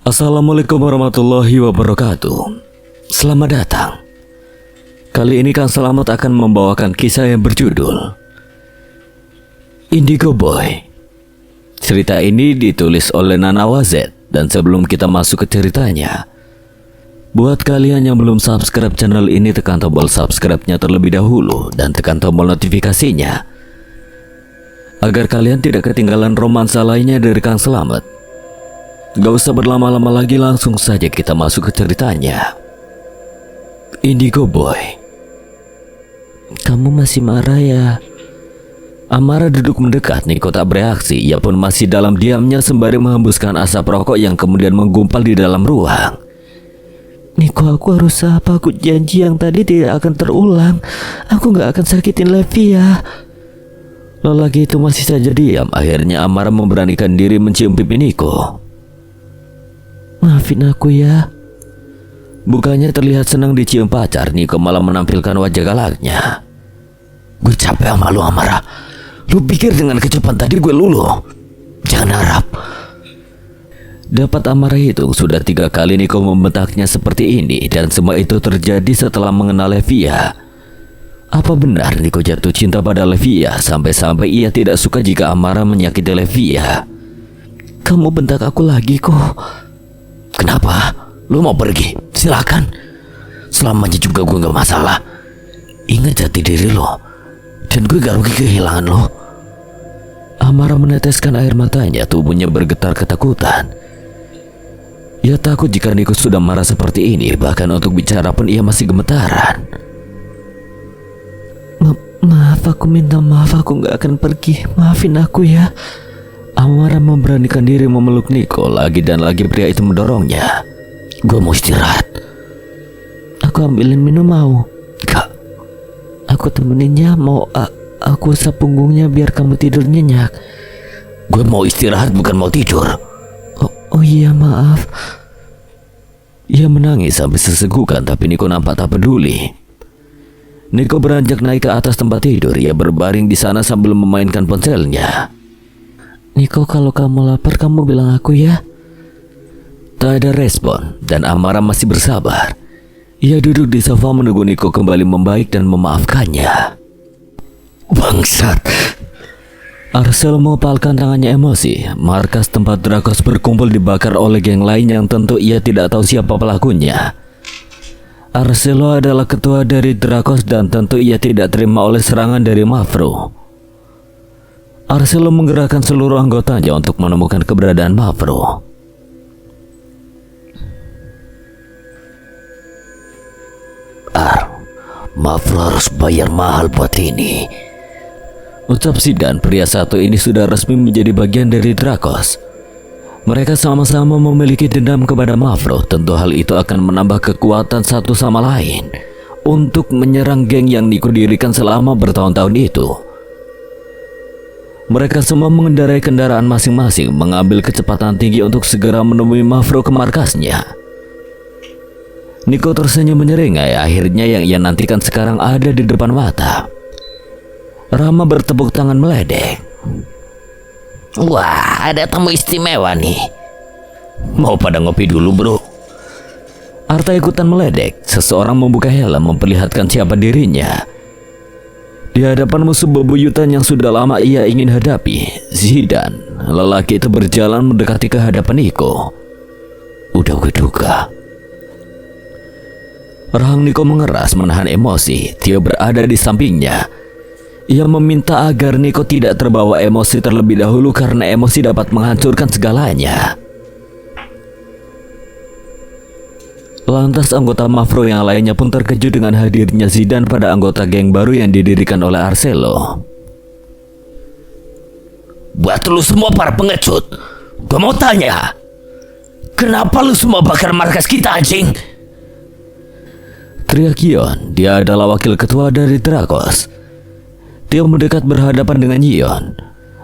Assalamualaikum warahmatullahi wabarakatuh. Selamat datang. Kali ini Kang Selamat akan membawakan kisah yang berjudul Indigo Boy. Cerita ini ditulis oleh Nana Wazet. Dan sebelum kita masuk ke ceritanya, buat kalian yang belum subscribe channel ini, tekan tombol subscribe-nya terlebih dahulu dan tekan tombol notifikasinya agar kalian tidak ketinggalan romansa lainnya dari Kang Selamat. Gak usah berlama-lama lagi, langsung saja kita masuk ke ceritanya. Indigo Boy. Kamu masih marah ya? Amara duduk mendekat. Niko tak bereaksi. Ia pun masih dalam diamnya sembari menghembuskan asap rokok yang kemudian menggumpal di dalam ruang. Niko, aku harus apa? Aku janji yang tadi tidak akan terulang. Aku gak akan sakitin Levi ya. Lelaki itu masih saja diam. Akhirnya Amara memberanikan diri mencium pipi Niko. Maafin aku ya. Bukannya terlihat senang dicium pacar, Niko malah menampilkan wajah galaknya. Gue capek sama lu, Amara. Lu pikir dengan kecepatan tadi gue luluh? Jangan harap. Dapat Amara hitung, sudah 3 kali Niko membentaknya seperti ini. Dan semua itu terjadi setelah mengenal Levia. Apa benar Niko jatuh cinta pada Levia sampai-sampai ia tidak suka jika Amara menyakiti Levia? Kamu bentak aku lagi kok. Kenapa? Lu mau pergi? Silakan. Selamanya juga gue gak masalah. Ingat jati diri lo. Dan gue gak rugi kehilangan lo. Amara meneteskan air matanya. Tubuhnya bergetar ketakutan. Ia takut jika Niko sudah marah seperti ini. Bahkan untuk bicara pun ia masih gemetaran. Maaf, aku minta maaf. Aku gak akan pergi. Maafin aku ya. Amara memberanikan diri memeluk Niko. Lagi dan lagi pria itu mendorongnya. Gue mau istirahat. Aku ambilin minum mau? Gak. Aku temeninnya, mau aku usap punggungnya biar kamu tidur nyenyak. Gue mau istirahat bukan mau tidur. Oh iya, maaf. Ia menangis sampai sesegukan, tapi Niko nampak tak peduli. Niko beranjak naik ke atas tempat tidur. Ia berbaring di sana sambil memainkan ponselnya. Niko, kalau kamu lapar kamu bilang aku ya. Tak ada respon dan Amara masih bersabar. Ia duduk di sofa menunggu Niko kembali membaik dan memaafkannya. Bangsat. Arcelo mengepalkan tangannya emosi. Markas tempat Drakos berkumpul dibakar oleh geng lain yang tentu ia tidak tahu siapa pelakunya. Arcelo adalah ketua dari Drakos dan tentu ia tidak terima oleh serangan dari Mafro. Arcelo menggerakkan seluruh anggotanya untuk menemukan keberadaan Mafro. Mafro harus bayar mahal buat ini, ucap Zidan. Pria satu ini sudah resmi menjadi bagian dari Drakos. Mereka sama-sama memiliki dendam kepada Mafro. Tentu hal itu akan menambah kekuatan satu sama lain untuk menyerang geng yang Niko dirikan selama bertahun-tahun itu. Mereka semua mengendarai kendaraan masing-masing, mengambil kecepatan tinggi untuk segera menemui Mafro ke markasnya. Niko tersenyum menyeringai. Akhirnya yang ia nantikan sekarang ada di depan mata. Rama bertepuk tangan meledek. Wah, ada tamu istimewa nih. Mau pada ngopi dulu, bro? Arta ikutan meledek. Seseorang membuka helm memperlihatkan siapa dirinya. Di hadapan musuh bebuyutan yang sudah lama ia ingin hadapi, Zidan. Lelaki itu berjalan mendekati ke hadapan Niko. Udah gue duga. Rahang Niko mengeras menahan emosi. Tio berada di sampingnya. Ia meminta agar Niko tidak terbawa emosi terlebih dahulu karena emosi dapat menghancurkan segalanya. Lantas anggota Mafro yang lainnya pun terkejut dengan hadirnya Zidan pada anggota geng baru yang didirikan oleh Arcelo. Buat lu semua para pengecut, gue mau tanya, kenapa lu semua bakar markas kita, anjing? Teriak Yon. Dia adalah wakil ketua dari Drakos. Dia mendekat berhadapan dengan Yon.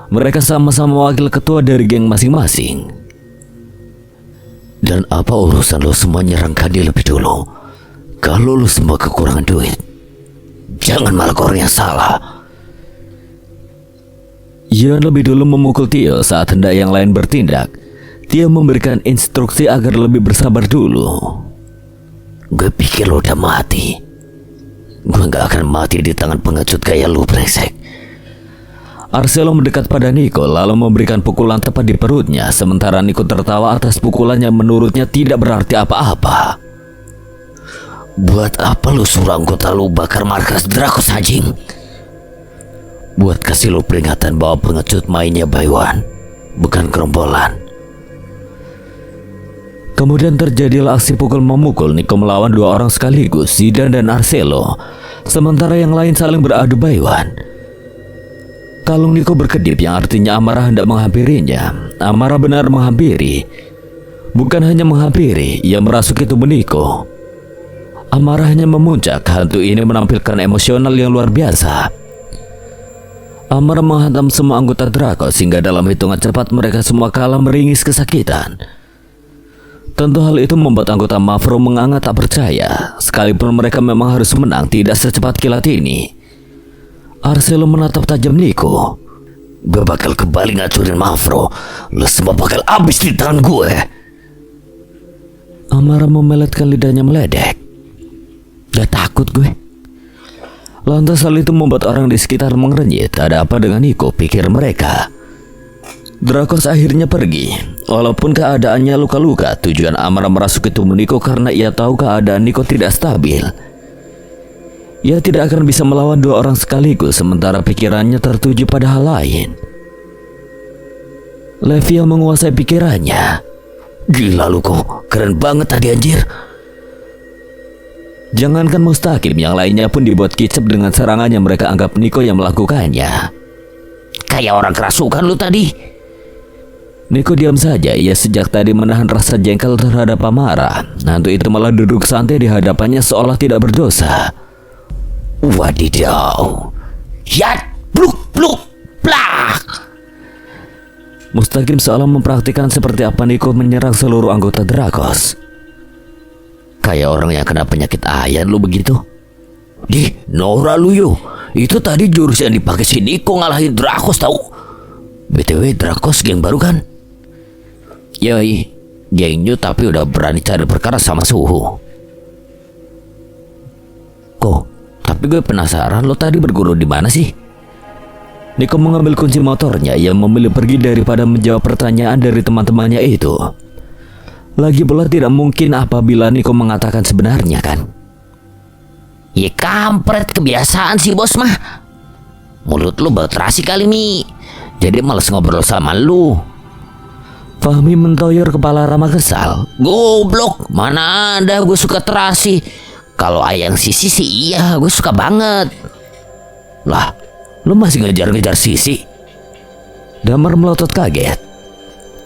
Mereka sama-sama wakil ketua dari geng masing-masing. Dan apa urusan lo semua nyerang Kandi lebih dulu? Kalau lo semua kekurangan duit, jangan malah orang yang salah. Yon lebih dulu memukul Tio saat hendak yang lain bertindak. Dia memberikan instruksi agar lebih bersabar dulu. Gue pikir lo udah mati. Gue gak akan mati di tangan pengecut kayak lu, brengsek. Arcelo mendekat pada Nico lalu memberikan pukulan tepat di perutnya, sementara Nico tertawa atas pukulan yang menurutnya tidak berarti apa-apa. Buat apa lu suruh anggota lu bakar markas Drakos, anjing? Buat kasih lu peringatan bahwa pengecut mainnya Baywan, bukan gerombolan. Kemudian terjadilah aksi pukul memukul. Nico melawan dua orang sekaligus, Zidane dan Arcelo, sementara yang lain saling beradu Baywan. Kalung Nico berkedip yang artinya amarah hendak menghampirinya. Amarah benar menghampiri. Bukan hanya menghampiri, ia merasuki tubuh Nico. Amarahnya memuncak. Hantu ini menampilkan emosional yang luar biasa. Amarah menghantam semua anggota Drakos sehingga dalam hitungan cepat mereka semua kalah meringis kesakitan. Tentu hal itu membuat anggota Mavro menganga tak percaya. Sekalipun mereka memang harus menang, tidak secepat kilat ini. Arcelo menatap tajam Nico. Gue bakal kembali ngacurin Mavro. Lu semua bakal habis di tangan gue. Amarah memeletkan lidahnya meledek. Gak takut gue. Lantas hal itu membuat orang di sekitar mengerenyit. Ada apa dengan Nico, pikir mereka. Drakos akhirnya pergi. Walaupun keadaannya luka-luka, tujuan Amarah merasuki tubuh Nico karena ia tahu keadaan Nico tidak stabil. Ia tidak akan bisa melawan dua orang sekaligus, sementara pikirannya tertuju pada hal lain. Levia menguasai pikirannya. Gila lu kok, keren banget tadi anjir. Jangankan Mustaqim, yang lainnya pun dibuat kicep dengan serangan yang mereka anggap Nico yang melakukannya. Kayak orang kerasukan lu tadi. Nico diam saja. Ia sejak tadi menahan rasa jengkel terhadap Amarah. Hantu itu malah duduk santai di hadapannya seolah tidak berdosa. Wadidaw. Yat, bluk, bluk, plak. Mustaqim seolah mempraktikkan seperti apa Nico menyerang seluruh anggota Drakos. Kayak orang yang kena penyakit ayan lu begitu. Di, Nora lu yo. Itu tadi jurus yang dipakai si Nico ngalahin Drakos tahu. BTW Drakos geng baru kan? Yoi, geng new tapi udah berani cari perkara sama suhu. Kok, tapi gue penasaran lo tadi berguru di mana sih? Nico mengambil kunci motornya. Ia memilih pergi daripada menjawab pertanyaan dari teman-temannya itu. Lagi pula tidak mungkin apabila Nico mengatakan sebenarnya kan? Ya kampret, kebiasaan sih bos mah. Mulut lu bau terasi kali nih. Jadi males ngobrol sama lu. Fahmi mentoyor kepala Rama kesal. Goblok, mana ada gue suka terasi. Kalau ayang Sisi sih iya, gue suka banget. Lah, lu masih ngejar-ngejar Sisi? Damar melotot kaget.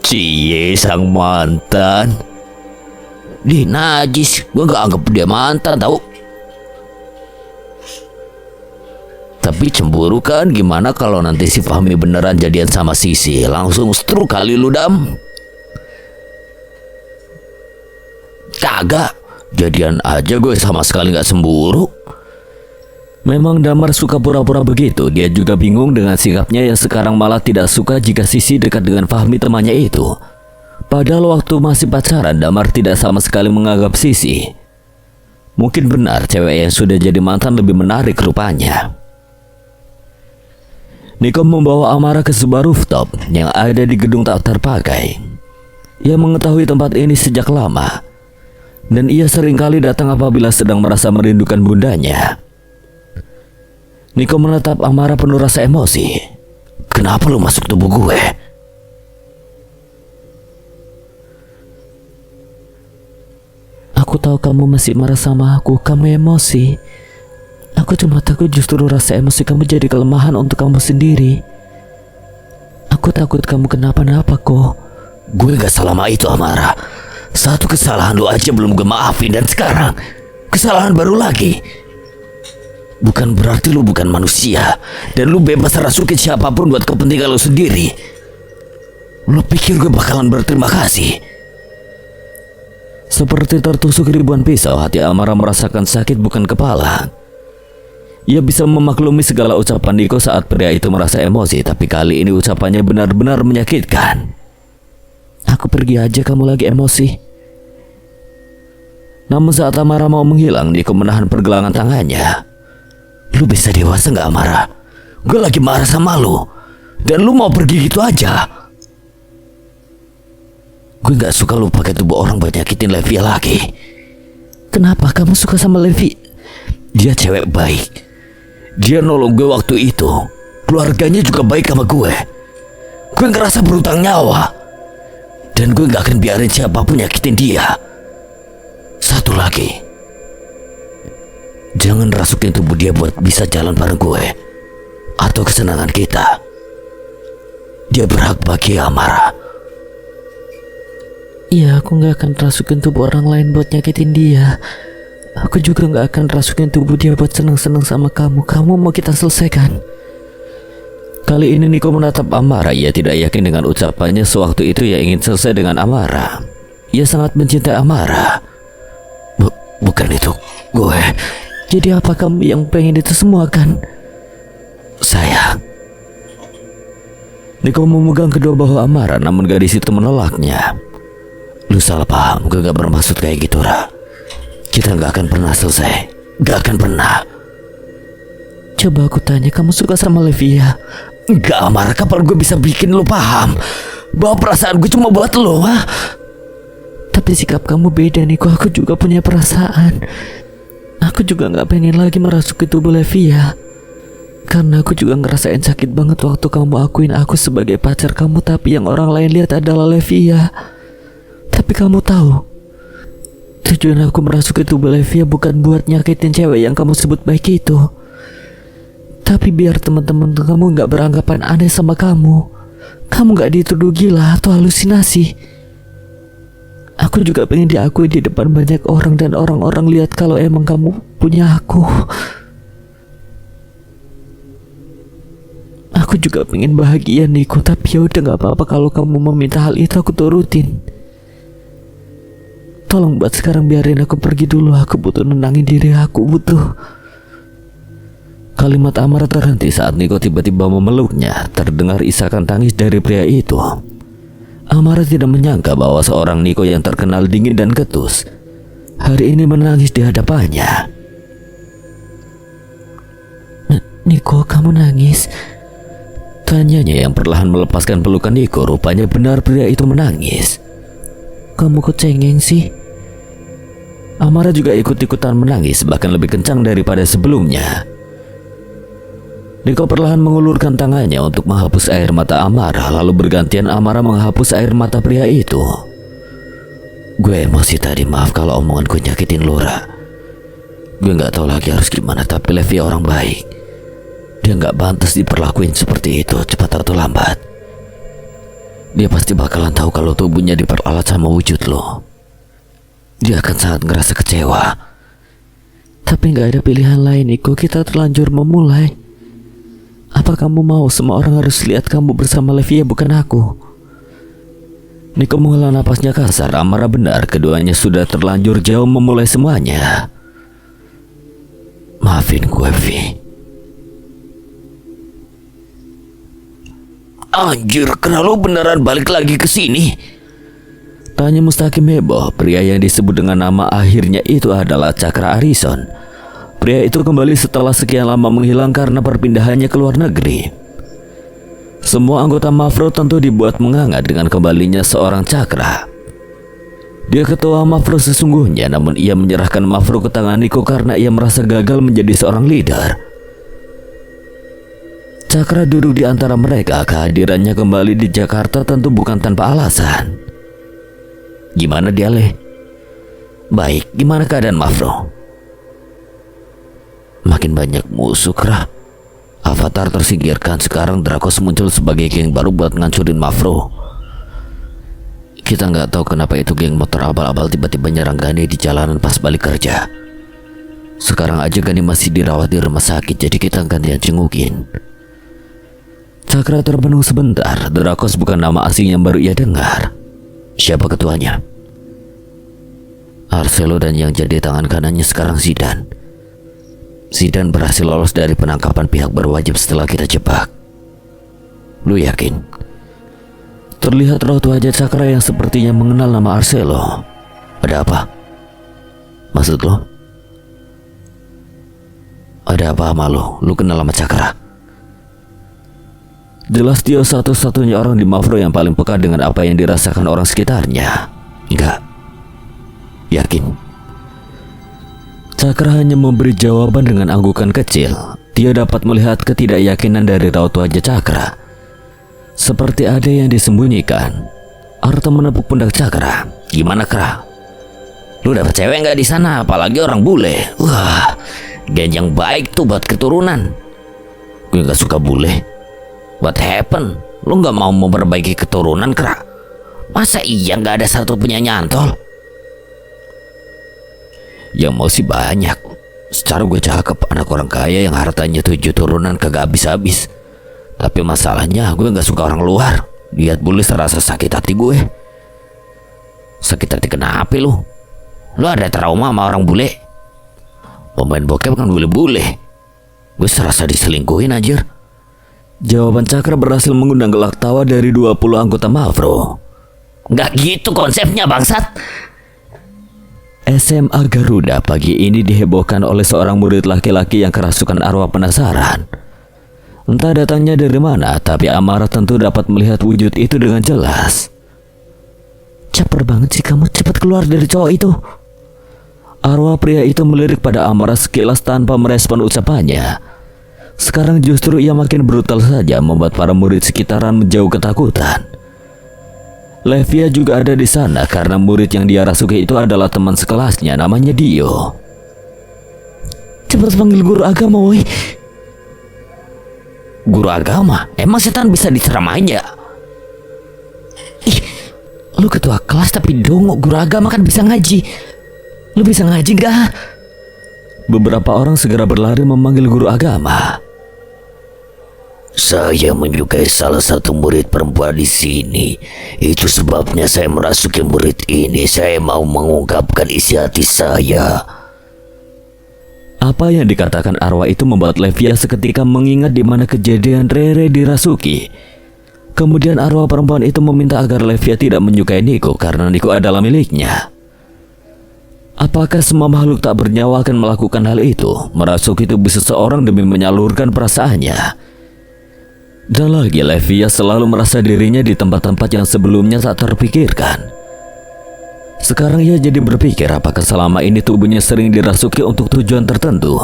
Cie, sang mantan. Di najis, gue gak anggap dia mantan tau. Tapi cemburu kan, gimana kalau nanti si Fahmi beneran jadian sama Sisi? Langsung struk kali lu Dam. Kagak, jadian aja gue sama sekali gak cemburu. Memang Damar suka pura-pura begitu. Dia juga bingung dengan sikapnya yang sekarang malah tidak suka jika Sisi dekat dengan Fahmi temannya itu. Padahal waktu masih pacaran, Damar tidak sama sekali menganggap Sisi. Mungkin benar cewek yang sudah jadi mantan lebih menarik rupanya. Nico membawa Amarah ke sebuah rooftop yang ada di gedung tak terpakai. Ia mengetahui tempat ini sejak lama, dan ia seringkali datang apabila sedang merasa merindukan bundanya. Nico menatap Amarah penuh rasa emosi. Kenapa lu masuk tubuh gue? Aku tahu kamu masih marah sama aku. Kamu emosi. Aku cuma takut justru rasa emosi kamu jadi kelemahan untuk kamu sendiri. Aku takut kamu kenapa-napa kok. Gue gak selama itu Amarah. Satu kesalahan lu aja belum gue maafin, dan sekarang kesalahan baru lagi. Bukan berarti lu bukan manusia dan lu bebas rasukin siapapun buat kepentingan lu sendiri. Lu pikir gue bakalan berterima kasih? Seperti tertusuk ribuan pisau, hati Amarah merasakan sakit bukan kepala. Ia bisa memaklumi segala ucapan Nico saat pria itu merasa emosi, tapi kali ini ucapannya benar-benar menyakitkan. Aku pergi aja, kamu lagi emosi. Namun saat Amara mau menghilang, Niko menahan pergelangan tangannya. Lu bisa dewasa gak Amara? Gue lagi marah sama lu. Dan lu mau pergi gitu aja? Gue gak suka lu pakai tubuh orang buat nyakitin Levi lagi. Kenapa kamu suka sama Levi? Dia cewek baik. Dia nolong gue waktu itu. Keluarganya juga baik sama gue. Gue ngerasa berutang nyawa. Dan gue gak akan biarin siapapun nyakitin dia. Satu lagi, jangan rasukin tubuh dia buat bisa jalan bareng gue atau kesenangan kita. Dia berhak bahagia, Amara. Iya, aku gak akan rasukin tubuh orang lain buat nyakitin dia. Aku juga gak akan rasukin tubuh dia buat seneng-seneng sama kamu. Kamu mau kita selesaikan? Kali ini Niko menatap Amara. Ia tidak yakin dengan ucapannya sewaktu itu ia ingin selesai dengan Amara. Ia sangat mencintai Amara. Bukan itu gue. Jadi apa kamu yang pengen itu semua kan? Saya. Niko memegang kedua bahu Amara, namun gadis itu menolaknya. Lu salah paham, gue gak bermaksud kayak gitu, Ra. Kita gak akan pernah selesai. Gak akan pernah. Coba aku tanya, kamu suka sama Levi ya? Enggak, Amara, kapan gue bisa bikin lu paham bahwa perasaan gue cuma buat lu, ha? Tapi sikap kamu beda, Niko. Aku juga punya perasaan. Aku juga gak pengen lagi merasuki tubuh Levi ya. Karena aku juga ngerasain sakit banget waktu kamu akuin aku sebagai pacar kamu, tapi yang orang lain lihat adalah Levi ya. Tapi kamu tahu, tujuan aku merasuki tubuh Levi ya bukan buat nyakitin cewek yang kamu sebut baik itu. Tapi biar teman-teman kamu gak beranggapan aneh sama kamu. Kamu gak dituduh gila atau halusinasi. Aku juga pengen diakui di depan banyak orang dan orang-orang lihat kalau emang kamu punya aku. Aku juga pengen bahagia, Niko. Tapi ya udah gak apa-apa kalau kamu meminta hal itu, aku turutin. Tolong buat sekarang biarin aku pergi dulu. Aku butuh nenangin diri aku, butuh. Kalimat Amara terhenti saat Niko tiba-tiba memeluknya. Terdengar isakan tangis dari pria itu. Amara tidak menyangka bahwa seorang Niko yang terkenal dingin dan ketus hari ini menangis di hadapannya. Niko, kamu nangis? Tanyanya yang perlahan melepaskan pelukan Niko. Rupanya benar pria itu menangis. Kamu kok cengeng sih? Amara juga ikut-ikutan menangis, bahkan lebih kencang daripada sebelumnya. Niko perlahan mengulurkan tangannya untuk menghapus air mata Amara, lalu bergantian Amara menghapus air mata pria itu. Gue emosi tadi, maaf kalau omonganku nyakitin Lora. Gue gak tahu lagi harus gimana, tapi Levi orang baik. Dia gak pantas diperlakuin seperti itu, cepat atau lambat. Dia pasti bakalan tahu kalau tubuhnya diperalat sama wujud lo. Dia akan sangat ngerasa kecewa. Tapi gak ada pilihan lain, Niko. Kita terlanjur memulai. Apa kamu mau semua orang harus lihat kamu bersama Levi ya, bukan aku? Niko menghela napasnya kasar. Amara benar, keduanya sudah terlanjur jauh memulai semuanya. Maafin gue, Vi. Anjir, kenapa lo beneran balik lagi ke sini? Tanya Mustaqim heboh. Pria yang disebut dengan nama akhirnya itu adalah Cakra Arison. Pria itu kembali setelah sekian lama menghilang karena perpindahannya ke luar negeri. Semua anggota Mafro tentu dibuat menganga dengan kembalinya seorang Cakra. Dia ketua Mafro sesungguhnya, namun ia menyerahkan Mafro ke tangan Niko karena ia merasa gagal menjadi seorang leader. Cakra duduk di antara mereka. Kehadirannya kembali di Jakarta tentu bukan tanpa alasan. Gimana dia, Le? Baik, gimana keadaan Mafro? Makin banyak musuh, Kra. Avatar tersingkirkan, sekarang Drakos muncul sebagai geng baru buat ngancurin Mafro. Kita nggak tahu kenapa itu geng motor abal-abal tiba-tiba nyerang Gani di jalanan pas balik kerja. Sekarang aja Gani masih dirawat di rumah sakit, jadi kita gantian cengukin. Cakra terbenung sebentar. Drakos bukan nama asing yang baru ia dengar. Siapa ketuanya? Arcelo, dan yang jadi tangan kanannya sekarang Zidan. Zidan berhasil lolos dari penangkapan pihak berwajib setelah kita jebak. Lu yakin? Terlihat raut wajah Cakra yang sepertinya mengenal nama Arcelo. Ada apa? Maksud lo? Ada apa sama lo? Lu kenal sama Cakra? Jelas dia satu-satunya orang di Mavro yang paling peka dengan apa yang dirasakan orang sekitarnya. Enggak. Yakin? Cakra hanya memberi jawaban dengan anggukan kecil. Dia dapat melihat ketidakyakinan dari raut wajah Cakra. Seperti ada yang disembunyikan. Arta menepuk pundak Cakra. Gimana, Kra? Lu dapet cewek nggak di sana? Apalagi orang bule. Wah, gen yang baik tuh buat keturunan. Gue nggak suka bule. What happened? Lu nggak mau memperbaiki keturunan, Kra? Masa iya nggak ada satu punya nyantol? Yang mau sih banyak. Secara gue cakep, anak orang kaya yang hartanya 7 turunan kagak habis-habis. Tapi masalahnya gue gak suka orang luar. Lihat bule serasa sakit hati gue. Sakit hati kenapa lu? Lu ada trauma sama orang bule? Pemain bokep kan bule-bule. Gue serasa diselingkuhin anjir. Jawaban Cakra berhasil mengundang gelak tawa dari 20 anggota Mavro. Gak gitu konsepnya bangsat. SMA Garuda pagi ini dihebohkan oleh seorang murid laki-laki yang kerasukan arwah penasaran. Entah datangnya dari mana, tapi Amara tentu dapat melihat wujud itu dengan jelas. Caper banget sih kamu, cepat keluar dari cowok itu. Arwah pria itu melirik pada Amara sekilas tanpa merespon ucapannya. Sekarang justru ia makin brutal saja, membuat para murid sekitaran menjauh ketakutan. Levia juga ada di sana karena murid yang dia rasuki itu adalah teman sekelasnya, namanya Dio. Cepat panggil guru agama, woi. Guru agama? Emang setan bisa diceramain ya? Ih, lu ketua kelas tapi dongok, guru agama kan bisa ngaji. Lu bisa ngaji gak? Beberapa orang segera berlari memanggil guru agama. Saya menyukai salah satu murid perempuan di sini. Itu sebabnya saya merasuki murid ini. Saya mau mengungkapkan isi hati saya. Apa yang dikatakan arwah itu membuat Levia seketika mengingat di mana kejadian Rere dirasuki. Kemudian arwah perempuan itu meminta agar Levia tidak menyukai Nico karena Nico adalah miliknya. Apakah semua makhluk tak bernyawa akan melakukan hal itu? Merasuki tubuh seseorang demi menyalurkan perasaannya. Dan lagi Levia selalu merasa dirinya di tempat-tempat yang sebelumnya tak terpikirkan. Sekarang ia jadi berpikir apakah selama ini tubuhnya sering dirasuki untuk tujuan tertentu.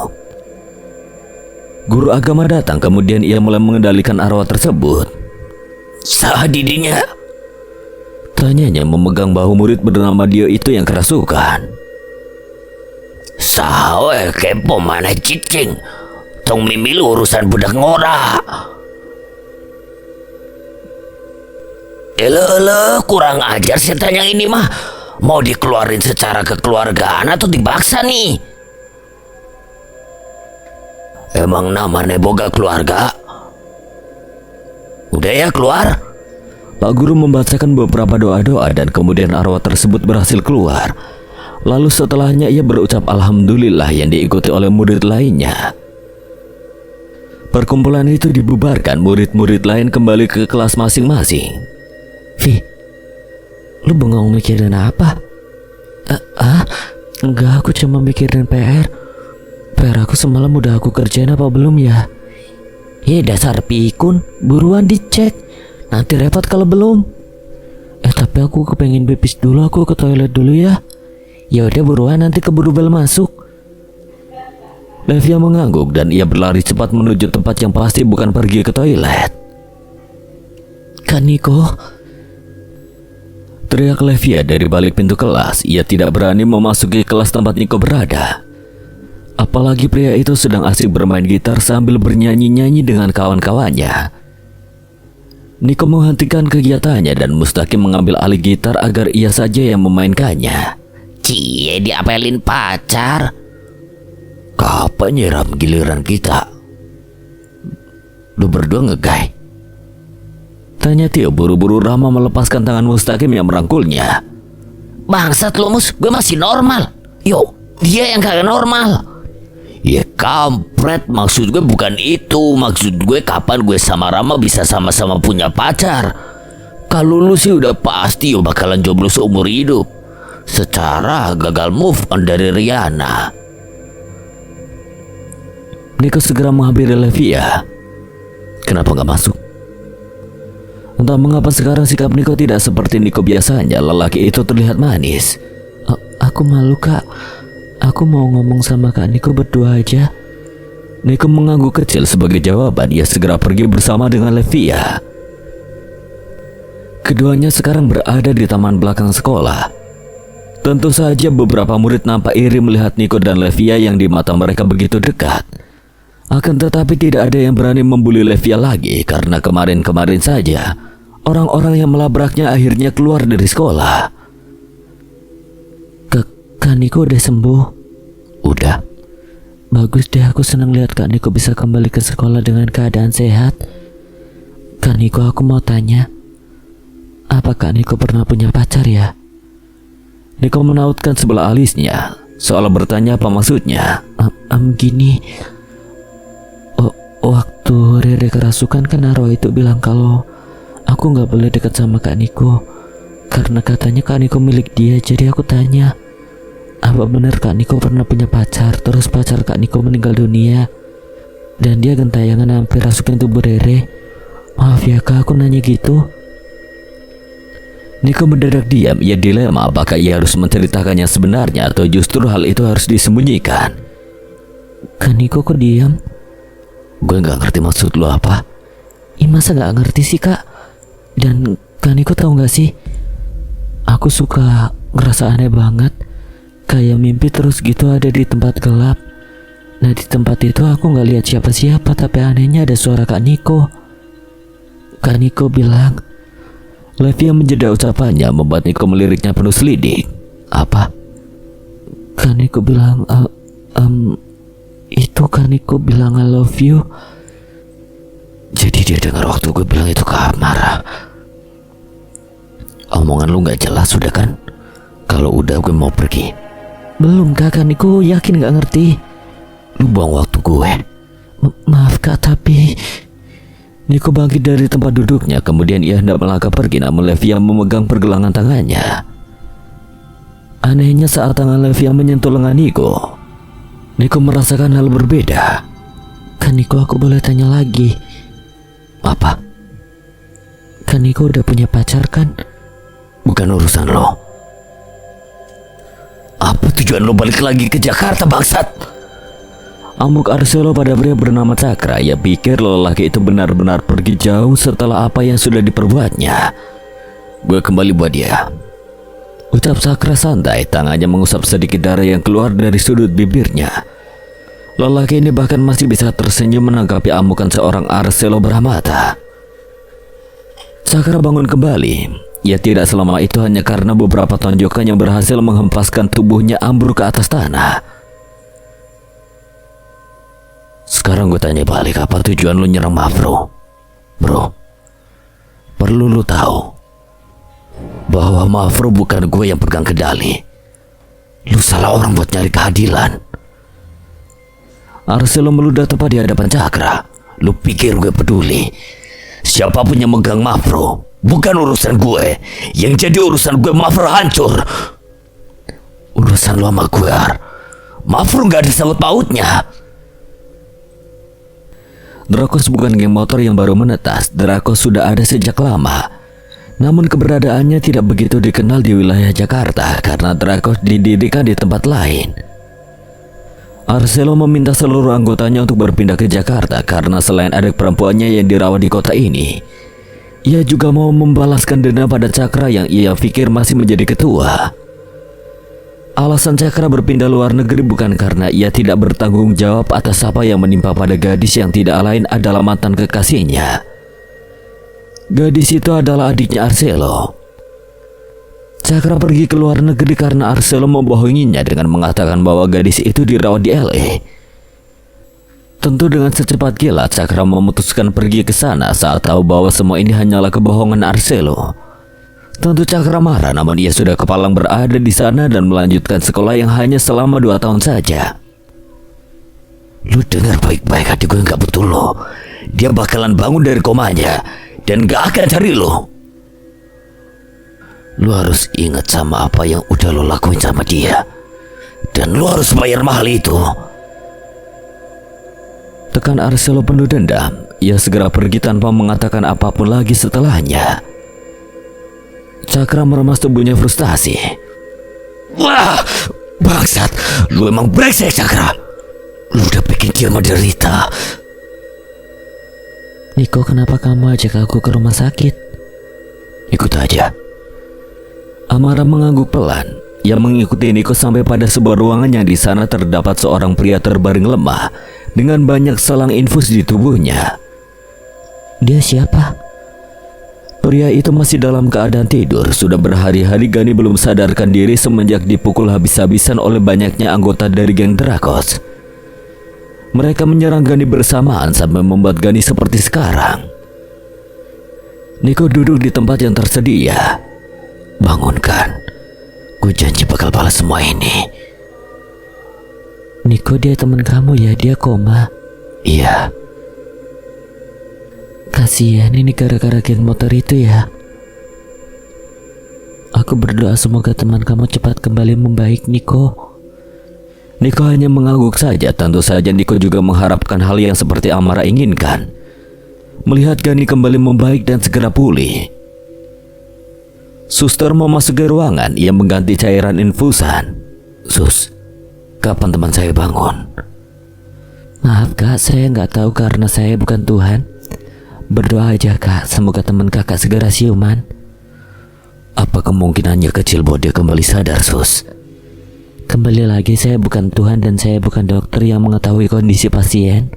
Guru agama datang, kemudian ia mulai mengendalikan arwah tersebut. Sah didinya? Tanyanya memegang bahu murid bernama Dio itu yang kerasukan. Sawe kepo mana cicing. Tong mimi lu urusan budak ngora. Ele kurang ajar setan yang ini mah. Mau dikeluarin secara kekeluargaan atau dibaksa nih? Emang namanya boga keluarga? Udah ya keluar? Pak Guru membacakan beberapa doa-doa dan kemudian arwah tersebut berhasil keluar. Lalu setelahnya ia berucap alhamdulillah yang diikuti oleh murid lainnya. Perkumpulan itu dibubarkan, murid-murid lain kembali ke kelas masing-masing. Vi, lu bengong mikirin apa? Enggak, aku cuma mikirin PR. PR aku semalam udah aku kerjain apa belum ya? Ya dasar pikun, buruan dicek. Nanti repot kalau belum. Tapi aku kepengen pipis dulu, aku ke toilet dulu ya. Ya udah buruan, nanti keburu bel masuk. Levia mengangguk dan ia berlari cepat menuju tempat yang pasti bukan pergi ke toilet. Kan Nico, teriak Levia dari balik pintu kelas. Ia tidak berani memasuki kelas tempat Nico berada. Apalagi pria itu sedang asik bermain gitar sambil bernyanyi-nyanyi dengan kawan-kawannya. Nico menghentikan kegiatannya dan mustaqim mengambil alih gitar agar ia saja yang memainkannya. Cie, diapelin pacar. Kapan nyiram giliran kita? Lu berdua ngegay? Tanya Tio buru-buru Rama melepaskan tangan Mustaqim yang merangkulnya. Bangsat lu Mus, gue masih normal. Yo, dia yang kagak normal. Ya kampret, maksud gue bukan itu. Maksud gue kapan gue sama Rama bisa sama-sama punya pacar. Kalau lu sih udah pasti yo bakalan jomblo seumur hidup. Secara gagal move on dari Riana. Niko segera menghampiri Levia. Kenapa gak masuk? Entah mengapa sekarang sikap Niko tidak seperti Niko biasanya. Lelaki itu terlihat manis. Aku malu kak. Aku mau ngomong sama kak Niko berdua aja. Niko mengangguk kecil sebagai jawaban. Ia segera pergi bersama dengan Levia. Keduanya sekarang berada di taman belakang sekolah. Tentu saja beberapa murid nampak iri melihat Niko dan Levia yang di mata mereka begitu dekat. Akan tetapi tidak ada yang berani membuli Levia lagi karena kemarin-kemarin saja orang-orang yang melabraknya akhirnya keluar dari sekolah. Kak Niko udah sembuh? Udah. Bagus deh, aku senang lihat Kak Niko bisa kembali ke sekolah dengan keadaan sehat. Kak Niko, aku mau tanya, apa Kak Niko pernah punya pacar ya? Niko menautkan sebelah alisnya, seolah bertanya apa maksudnya. Gini, waktu Rere kerasukan kan Arwah itu bilang kalau aku gak boleh dekat sama Kak Niko karena katanya Kak Niko milik dia. Jadi aku tanya, apa benar Kak Niko pernah punya pacar, terus pacar Kak Niko meninggal dunia dan dia gentayangan hampir rasukin tubuh Rere? Maaf ya Kak, aku nanya gitu. Niko mendadak diam. Ia dilema apakah ia harus menceritakan yang sebenarnya atau justru hal itu harus disembunyikan. Kak Niko kok diam? Gue gak ngerti maksud lo apa. Masa gak ngerti sih Kak? Dan Kak Niko tahu gak sih, aku suka ngerasa aneh banget, kayak mimpi terus gitu ada di tempat gelap. Nah di tempat itu aku gak lihat siapa-siapa, tapi anehnya ada suara Kak Niko. Kak Niko bilang. Levia menjeda ucapannya membuat Niko meliriknya penuh selidik. Apa? Kak Niko bilang, itu Kak Niko bilang I love you. Jadi dia dengar waktu gue bilang itu Kak marah. Omongan lu gak jelas sudah kan? Kalau udah gue mau pergi. Belum Kak Niko yakin gak ngerti. Lu buang waktu gue. Maaf Kak, tapi... Niko bangkit dari tempat duduknya, kemudian ia hendak melangkah pergi, namun Levia memegang pergelangan tangannya. Anehnya saat tangan Levia menyentuh lengan Niko, Niko merasakan hal berbeda. Kan Niko, aku boleh tanya lagi? Apa? Kan Niko udah punya pacar kan? Bukan urusan lo. Apa tujuan lo balik lagi ke Jakarta, bangsat? Amuk Arcelo pada pria bernama Cakra. Ia pikir lelaki itu benar-benar pergi jauh setelah apa yang sudah diperbuatnya. Gue kembali buat dia, ucap Cakra santai, tangannya mengusap sedikit darah yang keluar dari sudut bibirnya. Lelaki ini bahkan masih bisa tersenyum menanggapi amukan seorang Arcelo Bramata. Cakra bangun kembali. Ia tidak selama itu hanya karena beberapa tonjokan yang berhasil menghempaskan tubuhnya ambruk ke atas tanah. Sekarang gue tanya balik, apa tujuan lu nyerang Mavro? Bro, perlu lu tahu bahwa Mavro bukan gue yang pegang kendali. Lu salah orang buat nyari keadilan. Arcelo meludah tepat di hadapan Cakra. Lu pikir gue peduli? Siapapun yang megang Mavro bukan urusan gue. Yang jadi urusan gue Mavro hancur. Urusan lu sama gue, Mavro gak ada sangkut pautnya. Drakos bukan geng motor yang baru menetas. Drakos sudah ada sejak lama. Namun keberadaannya tidak begitu dikenal di wilayah Jakarta karena Drakos didirikan di tempat lain. Arcelo meminta seluruh anggotanya untuk berpindah ke Jakarta karena selain adik perempuannya yang dirawat di kota ini, ia juga mau membalaskan dendam pada Cakra yang ia pikir masih menjadi ketua. Alasan Cakra berpindah luar negeri bukan karena ia tidak bertanggung jawab atas apa yang menimpa pada gadis yang tidak lain adalah mantan kekasihnya. Gadis itu adalah adiknya Arcelo. Cakra pergi ke luar negeri karena Arcelo membohonginya dengan mengatakan bahwa gadis itu dirawat di LA. Tentu dengan secepat kilat Cakra memutuskan pergi ke sana saat tahu bahwa semua ini hanyalah kebohongan Arcelo. Tentu Cakra marah, namun ia sudah kepalang berada di sana dan melanjutkan sekolah yang hanya selama 2 tahun saja. Lu dengar baik-baik, hati gue gak betul lo. Dia bakalan bangun dari komanya dan gak akan cari lo. Lu harus ingat sama apa yang udah lo lakuin sama dia. Dan lu harus bayar mahal itu. Tekan Arcelo penuh dendam. Ia segera pergi tanpa mengatakan apapun lagi setelahnya. Cakra meremas tubuhnya frustasi. Wah, bangsat, lu emang brengsek Cakra. Lu udah bikin dia menderita. Niko, kenapa kamu ajak aku ke rumah sakit? Ikut aja. Amara mengangguk pelan. Ia mengikuti Niko sampai pada sebuah ruangan yang di sana terdapat seorang pria terbaring lemah dengan banyak selang infus di tubuhnya. Dia siapa? Pria itu masih dalam keadaan tidur. Sudah berhari-hari Gani belum sadarkan diri semenjak dipukul habis-habisan oleh banyaknya anggota dari geng Drakos. Mereka menyerang Gani bersamaan sampai membuat Gani seperti sekarang. Niko duduk di tempat yang tersedia. Bangunkan. Gue janji bakal balas semua ini. Niko, dia teman kamu ya? Dia koma. Iya. Kasihan, ini gara-gara geng motor itu ya. Aku berdoa semoga teman kamu cepat kembali membaik, Niko. Niko hanya mengangguk saja. Tentu saja Niko juga mengharapkan hal yang seperti Amara inginkan. Melihat Gani kembali membaik dan segera pulih. Suster memasuki ruangan. Ia mengganti cairan infusan. Sus, kapan teman saya bangun? Maaf kak, saya nggak tahu karena saya bukan Tuhan. Berdoa aja kak, semoga teman kakak segera siuman. Apa kemungkinannya kecil bahwa dia kembali sadar, Sus? Kembali lagi, saya bukan Tuhan dan saya bukan dokter yang mengetahui kondisi pasien.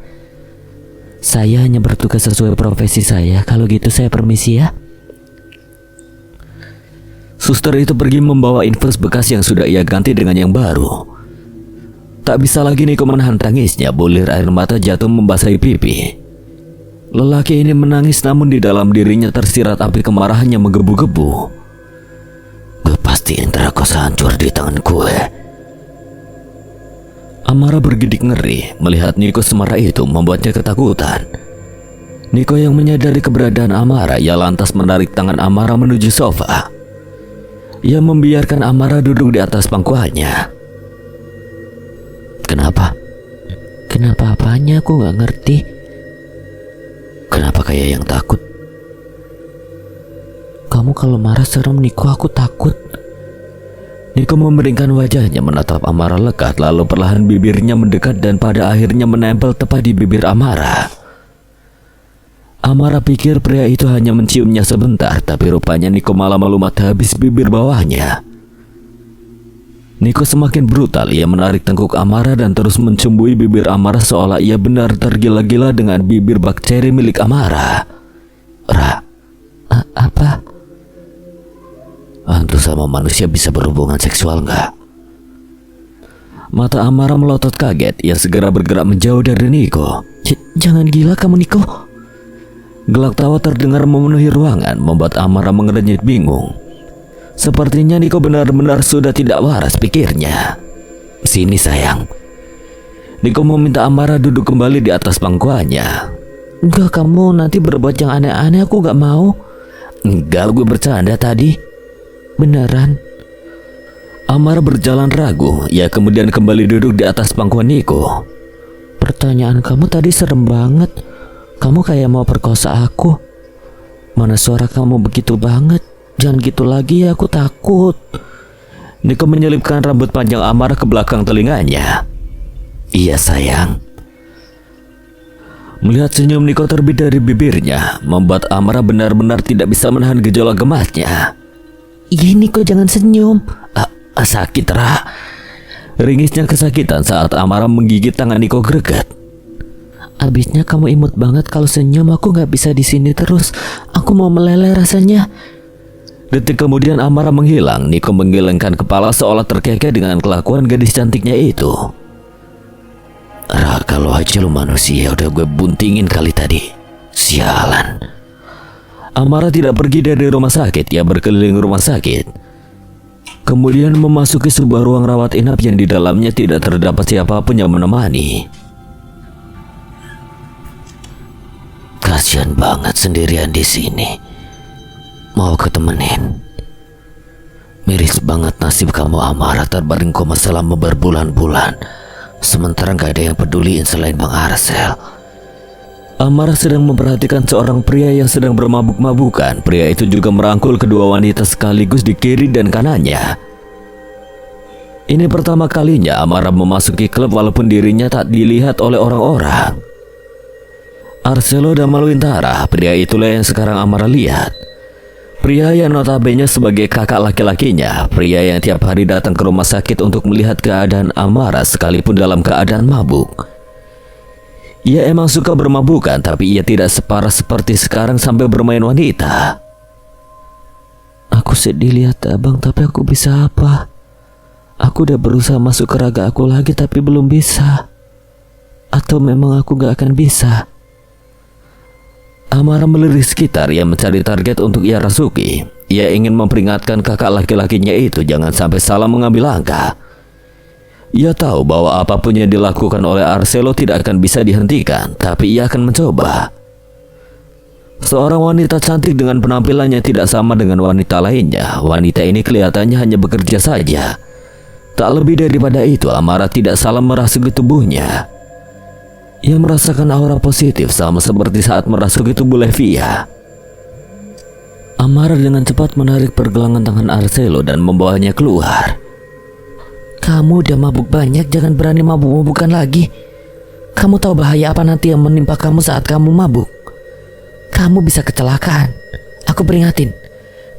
Saya hanya bertugas sesuai profesi saya. Kalau gitu saya permisi ya. Suster itu pergi membawa infus bekas yang sudah ia ganti dengan yang baru. Tak bisa lagi Niko menahan tangisnya. Bulir air mata jatuh membasahi pipi. Lelaki ini menangis namun di dalam dirinya tersirat api kemarahannya menggebu-gebu. Gue pastiin Drakos hancur di tangan gue. Amara bergidik ngeri. Melihat Niko semarah itu membuatnya ketakutan. Niko yang menyadari keberadaan Amara, ia lantas menarik tangan Amara menuju sofa. Ia membiarkan Amara duduk di atas pangkuannya. Kenapa? Kenapa apanya? Aku nggak ngerti. Kenapa kayak yang takut? Kamu kalau marah serem, Niko. Aku takut. Niko memeringkan wajahnya menatap Amara lekat. Lalu perlahan bibirnya mendekat dan pada akhirnya menempel tepat di bibir Amara. Amara pikir pria itu hanya menciumnya sebentar, tapi rupanya Niko malah melumat habis bibir bawahnya. Niko semakin brutal. Ia menarik tengkuk Amara dan terus mencumbui bibir Amara seolah ia benar tergila-gila dengan bibir bakteri milik Amara. Apa? Hantu sama manusia bisa berhubungan seksual nggak? Mata Amara melotot kaget. Ia segera bergerak menjauh dari Niko. Jangan gila kamu, Niko. Gelak tawa terdengar memenuhi ruangan, membuat Amara mengernyit bingung. Sepertinya Niko benar-benar sudah tidak waras, pikirnya. Sini sayang. Niko meminta Amara duduk kembali di atas pangkuannya. Enggak, kamu nanti berbuat yang aneh-aneh. Aku gak mau. Enggak, gue bercanda tadi. Beneran? Amara berjalan ragu. Ia kemudian kembali duduk di atas pangkuan Niko. Pertanyaan kamu tadi serem banget. Kamu kayak mau perkosa aku. Mana suara kamu begitu banget. Jangan gitu lagi ya, aku takut. Niko menyelipkan rambut panjang Amara ke belakang telinganya. Iya sayang. Melihat senyum Niko terbit dari bibirnya, membuat Amara benar-benar tidak bisa menahan gejolak gemasnya. Ih Niko, jangan senyum. Sakit, Ra. Ringisnya kesakitan saat Amara menggigit tangan Niko greget. Abisnya kamu imut banget kalau senyum. Aku gak bisa di sini terus. Aku mau meleleh rasanya. Detik kemudian Amara menghilang. Niko menggelengkan kepala seolah terkekeh dengan kelakuan gadis cantiknya itu. Ra, kalau aja lu manusia udah gue buntingin kali tadi. Sialan. Amara tidak pergi dari rumah sakit. Ia berkeliling rumah sakit. Kemudian memasuki sebuah ruang rawat inap yang di dalamnya tidak terdapat siapapun yang menemani. Kasian banget sendirian di sini. Mau ketemenin. Miris banget nasib kamu Amara terbaring koma selama berbulan-bulan. Sementara gak ada yang peduliin selain Bang Arsel. Amara sedang memperhatikan seorang pria yang sedang bermabuk-mabukan. Pria itu juga merangkul kedua wanita sekaligus di kiri dan kanannya. Ini pertama kalinya Amara memasuki klub walaupun dirinya tak dilihat oleh orang-orang. Arcelo Damalwintara, pria itulah yang sekarang Amara lihat. Pria yang notabene sebagai kakak laki-lakinya, pria yang tiap hari datang ke rumah sakit untuk melihat keadaan Amara sekalipun dalam keadaan mabuk. Ia emang suka bermabukan, tapi ia tidak separah seperti sekarang sampai bermain wanita. Aku sedih lihat abang, tapi aku bisa apa? Aku udah berusaha masuk ke raga aku lagi tapi belum bisa. Atau memang aku gak akan bisa? Amara melirik sekitar yang mencari target untuk ia rasuki. Ia ingin memperingatkan kakak laki-lakinya itu jangan sampai salah mengambil langkah. Ia tahu bahwa apapun yang dilakukan oleh Arcelo tidak akan bisa dihentikan, tapi ia akan mencoba. Seorang wanita cantik dengan penampilannya tidak sama dengan wanita lainnya. Wanita ini kelihatannya hanya bekerja saja. Tak lebih daripada itu, Amara tidak salah merasuki tubuhnya. Ia merasakan aura positif sama seperti saat merasuki tubuh Levia. Amara dengan cepat menarik pergelangan tangan Arcelo dan membawanya keluar. Kamu udah mabuk banyak, jangan berani mabuk-mabukan lagi. Kamu tahu bahaya apa nanti yang menimpa kamu saat kamu mabuk? Kamu bisa kecelakaan. Aku peringatin,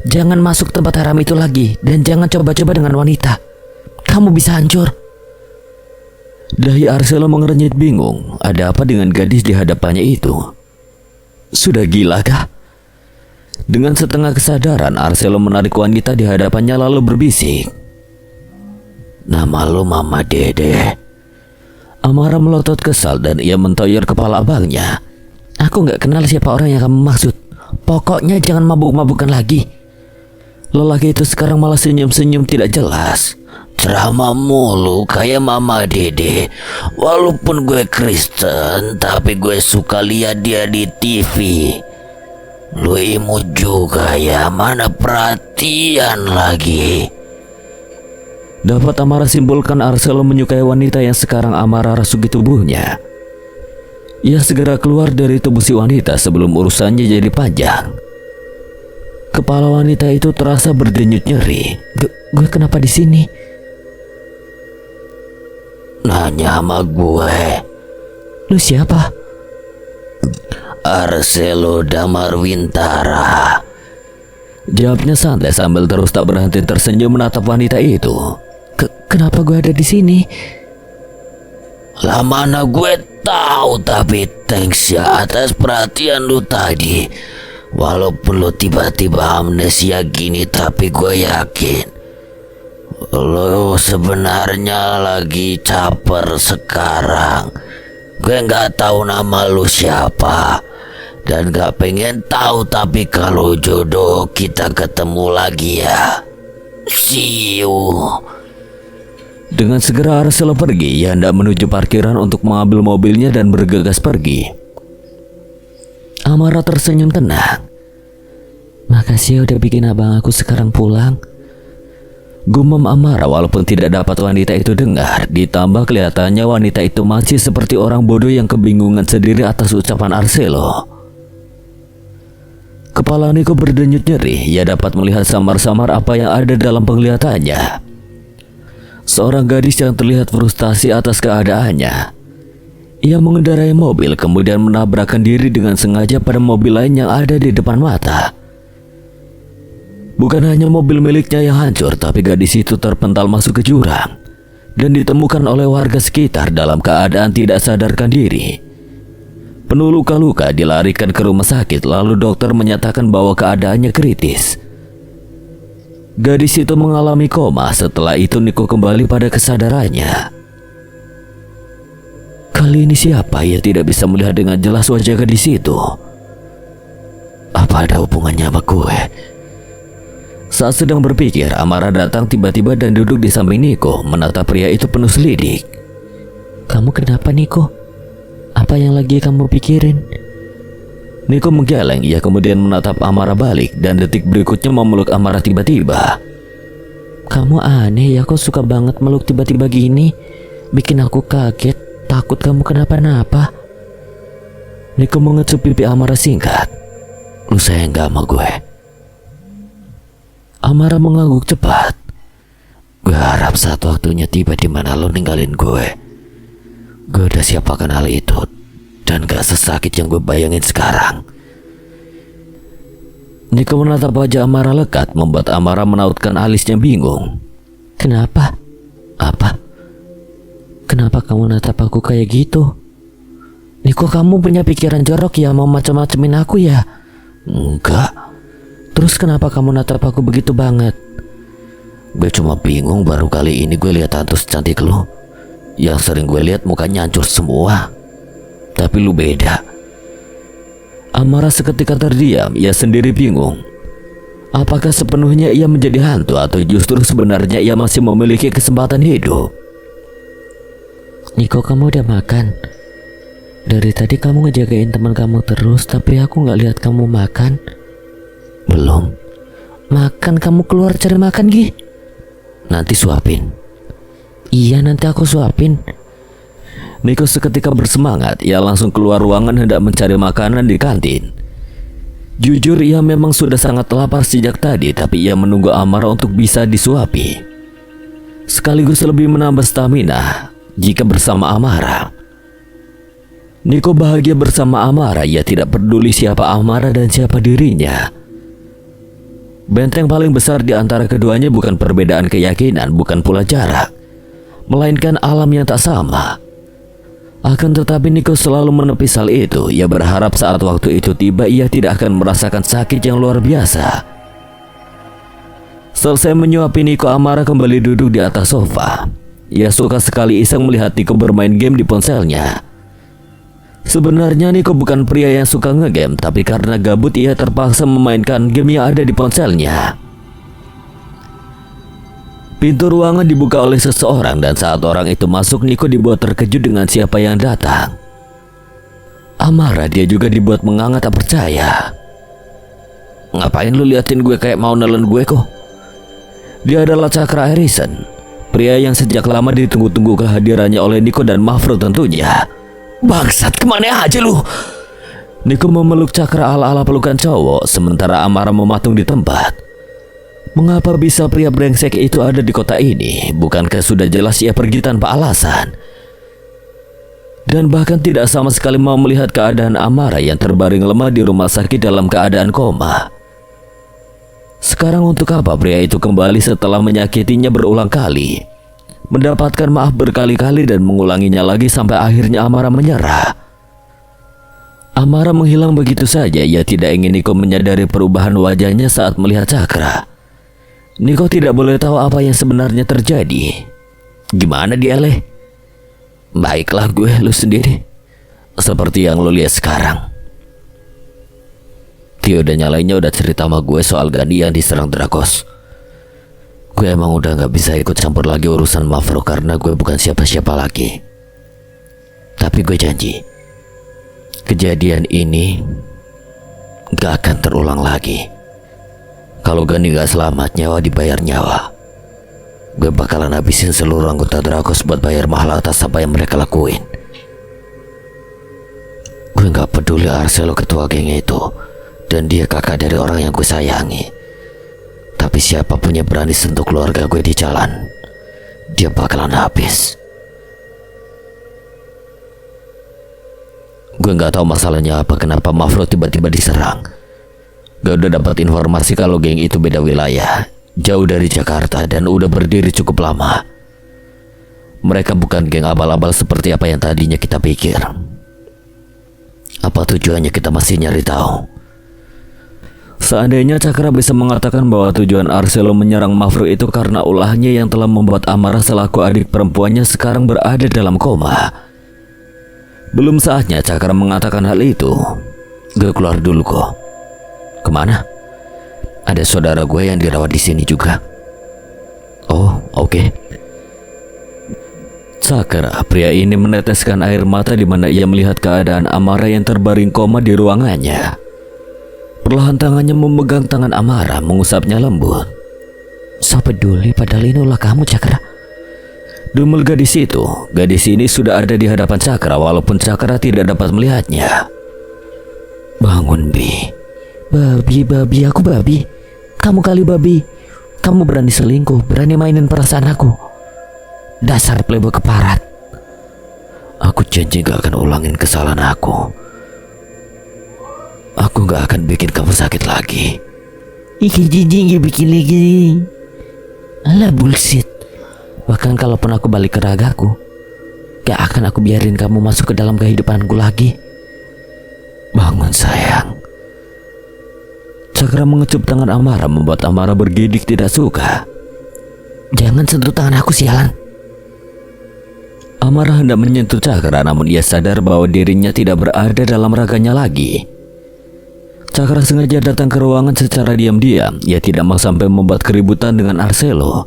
jangan masuk tempat haram itu lagi dan jangan coba-coba dengan wanita. Kamu bisa hancur. Dahi Arcelo mengernyit bingung. Ada apa dengan gadis di hadapannya itu? Sudah gila kah? Dengan setengah kesadaran, Arcelo menarik wanita di hadapannya lalu berbisik. Nama lo Mama Dede. Amara melotot kesal dan ia mentoyor kepala abangnya. Aku gak kenal siapa orang yang kamu maksud. Pokoknya jangan mabuk-mabukan lagi. Lelaki itu sekarang malah senyum-senyum tidak jelas. Ceramah mulu kayak Mama Dede. Walaupun gue Kristen, tapi gue suka lihat dia di TV. Lu imut juga ya, mana perhatian lagi. Dapat Amara simpulkan Arcelo menyukai wanita yang sekarang Amara rasuki tubuhnya. Ia segera keluar dari tubuh si wanita sebelum urusannya jadi panjang. Kepala wanita itu terasa berdenyut nyeri. Gue kenapa di sini? Nanya sama gue. Lu siapa? Arcelo Damalwintara. Jawabnya santai sambil terus tak berhenti tersenyum menatap wanita itu. Kenapa gue ada di sini? Lah mana gue tahu, tapi thanks ya atas perhatian lu tadi. Walaupun lu tiba-tiba amnesia gini, tapi gue yakin lu sebenarnya lagi caper sekarang. Gue nggak tahu nama lu siapa dan gak pengen tahu, tapi kalau jodoh kita ketemu lagi ya. See you. Dengan segera Arcelo pergi. Ia hendak menuju parkiran untuk mengambil mobilnya dan bergegas pergi. Amara tersenyum tenang. Makasih ya udah bikin abang aku sekarang pulang. Gumam Amara walaupun tidak dapat wanita itu dengar. Ditambah kelihatannya wanita itu masih seperti orang bodoh yang kebingungan sendiri atas ucapan Arcelo. Kepala Niko berdenyut nyeri. Ia dapat melihat samar-samar apa yang ada dalam penglihatannya. Seorang gadis yang terlihat frustasi atas keadaannya. Ia mengendarai mobil kemudian menabrakkan diri dengan sengaja pada mobil lain yang ada di depan mata. Bukan hanya mobil miliknya yang hancur, tapi gadis itu terpental masuk ke jurang dan ditemukan oleh warga sekitar dalam keadaan tidak sadarkan diri. Penuh luka-luka dilarikan ke rumah sakit, lalu dokter menyatakan bahwa keadaannya kritis. Gadis itu mengalami koma. Setelah itu Niko kembali pada kesadarannya. Kali ini siapa? Ia tidak bisa melihat dengan jelas wajah gadis itu. Apa ada hubungannya sama gue? Saat sedang berpikir, Amara datang tiba-tiba dan duduk di samping Niko, menatap pria itu penuh selidik. Kamu kenapa, Niko? Apa yang lagi kamu pikirin? Niko menggeleng. Ia kemudian menatap Amara balik dan detik berikutnya memeluk Amara tiba-tiba. Kamu aneh ya, kok suka banget meluk tiba-tiba gini. Bikin aku kaget, takut kamu kenapa-napa. Niko mengecup pipi Amara singkat. Lu sayang gak sama gue? Amara mengangguk cepat. Gue harap saat waktunya tiba di mana lo ninggalin gue. Gue udah siap akan hal itu, dan gak sesakit yang gue bayangin sekarang. Niko menatap wajah Amara lekat, membuat Amara menautkan alisnya bingung. Kenapa? Apa? Kenapa kamu natap aku kayak gitu? Niko, kamu punya pikiran jorok ya, mau macam-macamin aku ya? Enggak. Terus kenapa kamu natap aku begitu banget? Gue cuma bingung, baru kali ini gue lihat hantu secantik lu. Yang sering gue lihat mukanya hancur semua, tapi lu beda. Amara seketika terdiam, ia sendiri bingung. Apakah sepenuhnya ia menjadi hantu atau justru sebenarnya ia masih memiliki kesempatan hidup? Niko, kamu udah makan? Dari tadi kamu ngejagain teman kamu terus, tapi aku nggak lihat kamu makan. Belum. Makan, kamu keluar cari makan, Gi. Nanti suapin. Iya, nanti aku suapin. Niko seketika bersemangat. Ia langsung keluar ruangan hendak mencari makanan di kantin. Jujur, ia memang sudah sangat lapar sejak tadi, tapi ia menunggu Amara untuk bisa disuapi. Sekaligus lebih menambah stamina jika bersama Amara. Niko bahagia bersama Amara. Ia tidak peduli siapa Amara dan siapa dirinya. Benteng paling besar di antara keduanya bukan perbedaan keyakinan, bukan pula jarak, melainkan alam yang tak sama. Akan tetapi Niko selalu menepis hal itu. Ia berharap saat waktu itu tiba ia tidak akan merasakan sakit yang luar biasa. Selesai menyuapi Niko, Amara kembali duduk di atas sofa. Ia suka sekali iseng melihat Niko bermain game di ponselnya. Sebenarnya Niko bukan pria yang suka ngegame, tapi karena gabut ia terpaksa memainkan game yang ada di ponselnya. Pintu ruangan dibuka oleh seseorang, dan saat orang itu masuk, Niko dibuat terkejut dengan siapa yang datang. Amara, dia juga dibuat menganga tak percaya. Ngapain lu liatin gue kayak mau nelen gue kok? Dia adalah Cakra Harrison, pria yang sejak lama ditunggu-tunggu kehadirannya oleh Niko dan Mafro tentunya. Bangsat, kemana aja lu? Niko memeluk Cakra ala-ala pelukan cowok, sementara Amara mematung di tempat. Mengapa bisa pria brengsek itu ada di kota ini? Bukankah sudah jelas ia pergi tanpa alasan? Dan bahkan tidak sama sekali mau melihat keadaan Amara yang terbaring lemah di rumah sakit dalam keadaan koma. Sekarang untuk apa pria itu kembali setelah menyakitinya berulang kali, mendapatkan maaf berkali-kali dan mengulanginya lagi sampai akhirnya Amara menyerah? Amara menghilang begitu saja. Ia tidak ingin Niko menyadari perubahan wajahnya saat melihat Cakra. Niko tidak boleh tahu apa yang sebenarnya terjadi. Gimana dia, Leh? Baiklah gue, lu sendiri. Seperti yang lu lihat sekarang. Tio dan nyalainnya udah cerita sama gue soal Gandhi yang diserang Drakos. Gue emang udah gak bisa ikut campur lagi urusan Mafro karena gue bukan siapa-siapa lagi. Tapi gue janji, kejadian ini gak akan terulang lagi. Kalau Gandhi gak selamat, nyawa dibayar nyawa. Gue bakalan habisin seluruh anggota Drakos buat bayar mahal atas apa yang mereka lakuin. Gue gak peduli Arcelo ketua geng itu, dan dia kakak dari orang yang gue sayangi. Tapi siapapun yang berani sentuh keluarga gue di jalan, dia bakalan habis. Gue gak tahu masalahnya apa, kenapa Mafro tiba-tiba diserang. Gue udah dapat informasi kalau geng itu beda wilayah, jauh dari Jakarta, dan udah berdiri cukup lama. Mereka bukan geng abal-abal seperti apa yang tadinya kita pikir. Apa tujuannya kita masih nyari tahu. Seandainya Cakra bisa mengatakan bahwa tujuan Arcelo menyerang Mafro itu karena ulahnya yang telah membuat Amara selaku adik perempuannya sekarang berada dalam koma. Belum saatnya Cakra mengatakan hal itu. Gue keluar dulu kok. Kemana? Ada saudara gue yang dirawat di sini juga. Oh, oke. Cakra, pria ini meneteskan air mata di mana ia melihat keadaan Amara yang terbaring koma di ruangannya. Perlahan tangannya memegang tangan Amara, mengusapnya lembut. So peduli padahal ini ulah kamu, Cakra. Dumel gadis itu. Gadis ini sudah ada di hadapan Cakra walaupun Cakra tidak dapat melihatnya. Bangun, Bi. Babi, aku babi. Kamu kali babi. Kamu berani selingkuh, berani mainin perasaan aku. Dasar playboy keparat. Aku janji gak akan ulangin kesalahan aku. Aku gak akan bikin kamu sakit lagi. Iki jijik bikin lagi. Alah bullshit. Bahkan kalaupun aku balik ke ragaku, gak akan aku biarin kamu masuk ke dalam kehidupanku lagi. Bangun sayang. Cakra mengecup tangan Amara membuat Amara bergidik tidak suka. Jangan sentuh tangan aku, sialan. Amara hendak menyentuh Cakra namun ia sadar bahwa dirinya tidak berada dalam raganya lagi. Cakra sengaja datang ke ruangan secara diam-diam. Ia tidak mau sampai membuat keributan dengan Arcelo.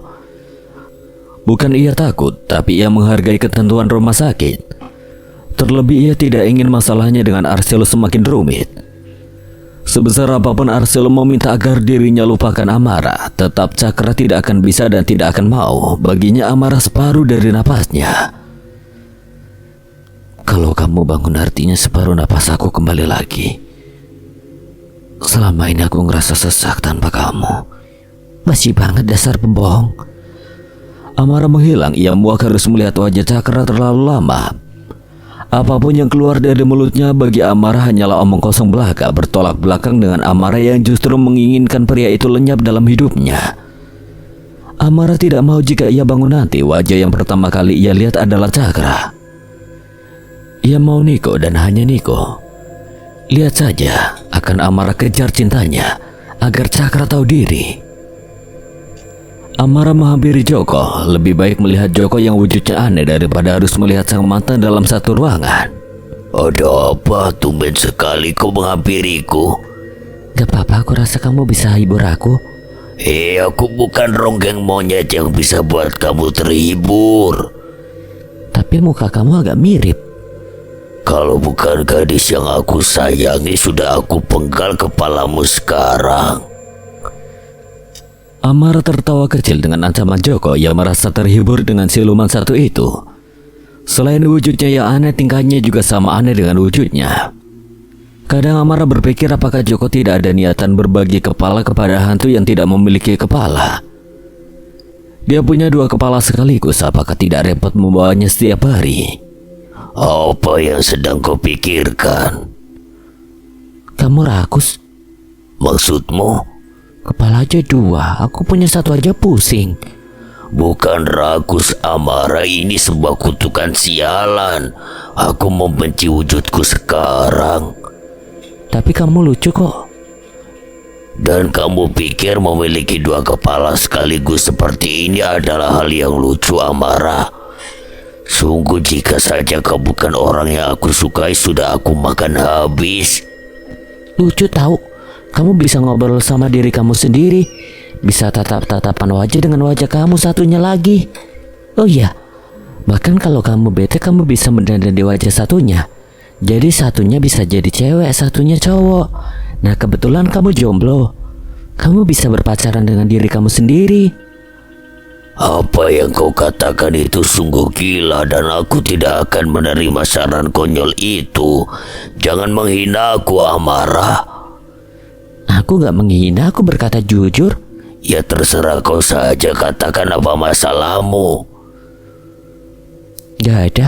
Bukan ia takut, tapi ia menghargai ketentuan rumah sakit. Terlebih ia tidak ingin masalahnya dengan Arcelo semakin rumit. Sebesar apapun Arcelo meminta agar dirinya lupakan Amara, tetap Cakra tidak akan bisa dan tidak akan mau. Baginya Amara separuh dari napasnya. Kalau kamu bangun artinya separuh napas aku kembali lagi. Selama ini aku ngerasa sesak tanpa kamu. Masih banget dasar pembohong. Amara menghilang, ia muak harus melihat wajah Cakra terlalu lama. Apapun yang keluar dari mulutnya bagi Amara hanyalah omong kosong belaka, bertolak belakang dengan Amara yang justru menginginkan pria itu lenyap dalam hidupnya. Amara tidak mau jika ia bangun nanti wajah yang pertama kali ia lihat adalah Cakra. Ia mau Niko dan hanya Niko. Lihat saja, akan Amara kejar cintanya agar Cakra tahu diri. Amara menghampiri Joko. Lebih baik melihat Joko yang wujudnya aneh daripada harus melihat sang mantan dalam satu ruangan. Ada apa? Tumben sekali kau menghampiriku. Gak apa-apa, aku rasa kamu bisa hibur aku. Aku bukan ronggeng monyet yang bisa buat kamu terhibur. Tapi muka kamu agak mirip. Kalau bukan gadis yang aku sayangi, sudah aku penggal kepalamu sekarang. Amara tertawa kecil dengan ancaman Joko. Ia merasa terhibur dengan siluman satu itu. Selain wujudnya yang aneh, tingkahnya juga sama aneh dengan wujudnya. Kadang Amara berpikir apakah Joko tidak ada niatan berbagi kepala kepada hantu yang tidak memiliki kepala. Dia punya dua kepala sekaligus, apakah tidak repot membawanya setiap hari? Apa yang sedang kau pikirkan? Kamu rakus? Maksudmu? Kepala aja dua, aku punya satu aja pusing. Bukan rakus Amara, ini sebuah kutukan sialan. Aku membenci wujudku sekarang. Tapi kamu lucu kok. Dan kamu pikir memiliki dua kepala sekaligus seperti ini adalah hal yang lucu, Amara? Sungguh jika saja kau bukan orang yang aku sukai, sudah aku makan habis. Lucu tahu. Kamu bisa ngobrol sama diri kamu sendiri. Bisa tatap-tatapan wajah dengan wajah kamu satunya lagi. Oh iya, bahkan kalau kamu bete, kamu bisa mendandan di wajah satunya. Jadi satunya bisa jadi cewek, satunya cowok. Nah kebetulan kamu jomblo. Kamu bisa berpacaran dengan diri kamu sendiri. Apa yang kau katakan itu sungguh gila dan aku tidak akan menerima saran konyol itu. Jangan menghina aku, Amara. Aku gak menghina, aku berkata jujur. Ya terserah kau saja, katakan apa masalahmu. Gak ada.